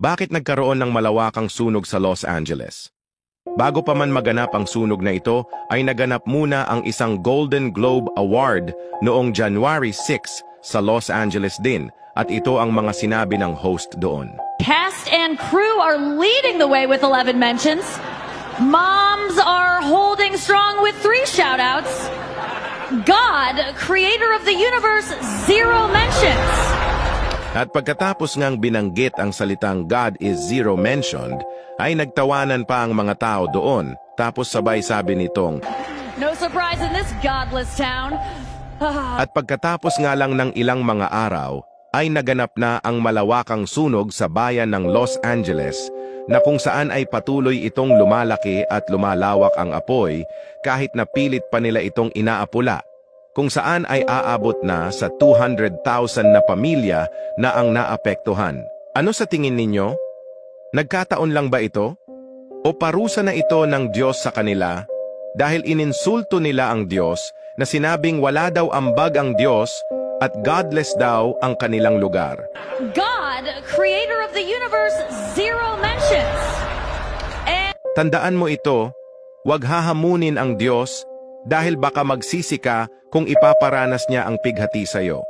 Bakit nagkaroon ng malawakang sunog sa Los Angeles? Bago pa man maganap ang sunog na ito, ay naganap muna ang isang Golden Globe Award noong January 6 sa Los Angeles din, at ito ang mga sinabi ng host doon. Cast and crew are leading the way with 11 mentions. Moms are holding strong with 3 shout-outs. God, creator of the universe, 0 mentions. At pagkatapos ngang binanggit ang salitang God is 0 mentioned, ay nagtawanan pa ang mga tao doon. Tapos sabay sabi nitong, No surprise in this godless town. At pagkatapos nga lang ng ilang mga araw, ay naganap na ang malawakang sunog sa bayan ng Los Angeles, na kung saan ay patuloy itong lumalaki at lumalawak ang apoy kahit na pilit pa nila itong inaapula, kung saan ay aabot na sa 200,000 na pamilya na ang naapektuhan. Ano sa tingin ninyo? Nagkataon lang ba ito? O parusa na ito ng Diyos sa kanila dahil ininsulto nila ang Diyos na sinabing wala daw ambag ang Diyos at godless daw ang kanilang lugar? God, creator of the universe, 0 mentions. Tandaan mo ito, huwag hahamunin ang Diyos dahil baka magsisi ka kung ipaparanas niya ang pighati sa iyo.